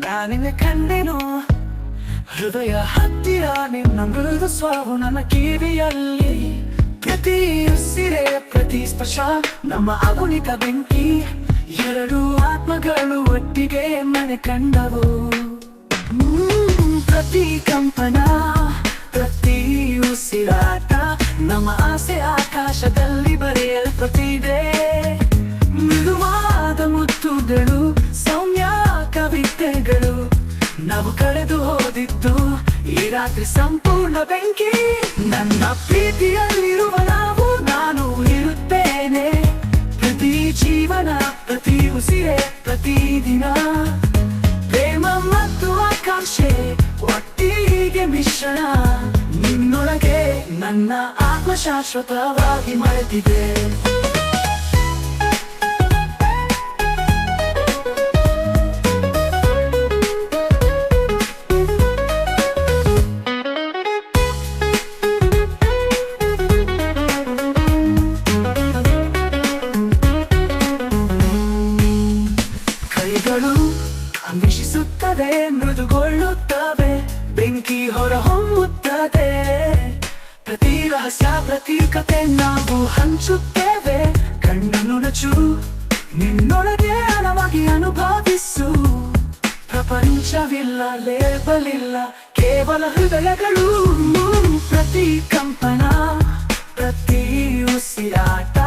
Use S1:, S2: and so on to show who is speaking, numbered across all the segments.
S1: ನಾನಿನ್ನ ಕಂಡೆನು ಹೃದಯ ಹತ್ತಿರ ನಿನ್ನ ಮೃದು ಸ್ವಾವು ನನ್ನ ಕಿವಿಯಲ್ಲಿ ಪ್ರತಿ ಉಸಿರೆ ಪ್ರತಿ ಸ್ಪರ್ಶ ನಮ್ಮ ಅಗುಣಿತ ಬೆಂಕಿ ಎರಡು ಆತ್ಮಗಳು ಒಟ್ಟಿಗೆ ಮನೆ ಕಂಡವು ಪ್ರತಿ ಕಂಪನ ಪ್ರತಿ ಉಸಿರಾಟ ನಮ್ಮ ಆಸೆ ಆಕಾಶದಲ್ಲಿ ಬರೆಯಲ್ಪಟ್ಟಿದೆ ಮೃದುವಾದ ಮುತ್ತುಗಳು ಸೌಮ್ಯ ಕವಿತೆಗಳು ನಾವು ಕಳೆದು ಹೋದಿದ್ದು ಈ ರಾತ್ರಿ ಸಂಪೂರ್ಣ ಬೆಂಕಿ ನನ್ನ ಪ್ರೀತಿಯಲ್ಲಿರುವ ನಾನು ಇರುತ್ತೇನೆ ಪ್ರತಿ ಜೀವನ ಪ್ರತಿ ಉಸಿರೆ ಪ್ರತಿದಿನ ಪ್ರೇಮ ಮತ್ತು ಆಕಾಂಕ್ಷೆ ಒಟ್ಟಿಗೆ ಮಿಶ್ರಣ ನಿನ್ನೊಳಗೆ ನನ್ನ ಆತ್ಮ ಶಾಶ್ವತವಾಗಿ ಮರೆತಿದೆ ಅನ್ವೇಷಿಸುತ್ತದೆ ಮೃದುಗೊಳ್ಳುತ್ತವೆ ಬೆಂಕಿ ಹೊರ ಹೊಮ್ಮುತ್ತದೆ ಪ್ರತಿ ರಹಸ್ಯ ಪ್ರತಿ ಕತೆ ನಾವು ಹಂಚುತ್ತೇವೆ ಕಣ್ಣನ್ನು ನಚು ನಿನ್ನೊಳಗೆ ಆಳವಾಗಿ ಅನುಭವಿಸು ಪ್ರಪಂಚವಿಲ್ಲ ಲೇಬಲ್ ಇಲ್ಲ ಕೇವಲ ಹೃದಯಗಳು ಪ್ರತಿ ಕಂಪನ ಪ್ರತಿ ಉಸಿರಾಟ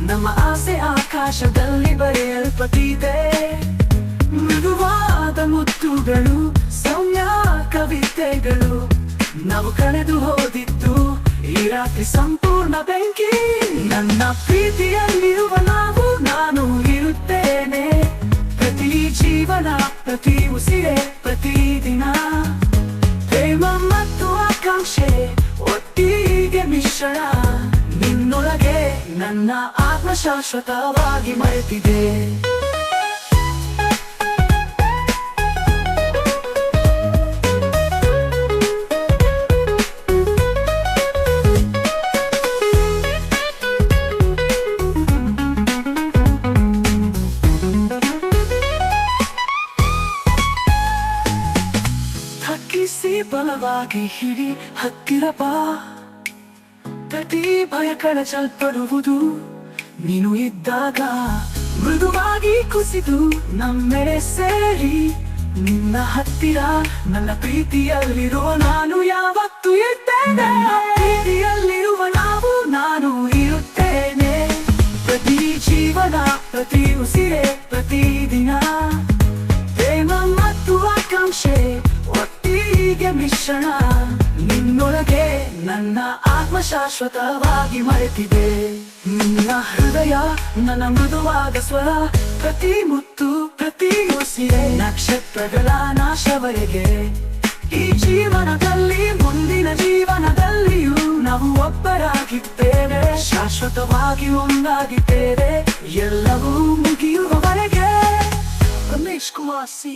S1: ನಮ್ಮ ಆಸೆ ಆಕಾಶದಲ್ಲಿ ಬರೆಯಲ್ಪಟ್ಟಿದೆ ಮೃದುವಾದ ಮುತ್ತುಗಳು ಸೌಮ್ಯ ಕವಿತೆಗಳು ನಾವು ಕಳೆದು ಹೋದಿದ್ದು ಈ ರಾತ್ರಿ ಸಂಪೂರ್ಣ ಬೆಂಕಿ ನನ್ನ ಪ್ರೀತಿಯಲ್ಲಿರುವ ನಾನು ಇರುತ್ತೇನೆ ಪ್ರತಿ ಜೀವನ ಪ್ರತಿ ಉಸಿರೆ ಪ್ರತಿದಿನ ಪ್ರೇಮ ಮತ್ತು ಆಕಾಂಕ್ಷೆ ಒಟ್ಟಿಗೆ ಮಿಶ್ರಣ ನಿನ್ನೊಳಗೆ ನನ್ನ ಆತ್ಮ ಶಾಶ್ವತವಾಗಿ ಮರೆತಿದೆ ಬಲವಾಗಿ ಹಿಡಿ ಹತ್ತಿರ ಬಾ ಪ್ರತಿ ಭಯ ಕಳಚಲ್ಪಡುವುದು ನೀನು ಇದ್ದಾಗ ಮೃದುವಾಗಿ ಕುಸಿದು ನಮ್ಮೆಡೆ ಸೇರಿ ನಿನ್ನ ಹತ್ತಿರ ನನ್ನ ಪ್ರೀತಿಯಲ್ಲಿರುವ ನಾನು ಯಾವತ್ತೂ ಇರ್ತೇನೆ ಪ್ರೀತಿಯಲ್ಲಿರುವ ನಾನು ಇರುತ್ತೇನೆ ಪ್ರತಿ ಜೀವನ ಪ್ರತಿ ಉಸಿರೆ ಪ್ರತಿದಿನ ಪ್ರೇಮ ಮತ್ತು ಆಕಾಂಕ್ಷೆ ಒಟ್ಟಿಗೆ ಮಿಶ್ರಣ ನಿನ್ನೊಳಗೆ ನನ್ನ ಆತ್ಮ ಶಾಶ್ವತವಾಗಿ ಮರೆತಿದೆ ನಿನ್ನ ಹೃದಯ ನನ್ನ ಮೃದುವಾದ ಸ್ವರ ಪ್ರತಿ ಮುತ್ತು ಪ್ರತಿ ಉಸಿರೆ ನಕ್ಷತ್ರಗಳ ನಾಶವರೆಗೆ ಈ ಜೀವನದಲ್ಲಿ ಮುಂದಿನ ಜೀವನದಲ್ಲಿಯೂ ನಾವು ಒಬ್ಬರಾಗಿದ್ದೇವೆ ಶಾಶ್ವತವಾಗಿ ಒಂದಾಗಿದ್ದೇವೆ ಎಲ್ಲವೂ ಮುಗಿಯುವವರೆಗೆ ರಮೇಶ್ ಕುಮಾರ್ ಸಿ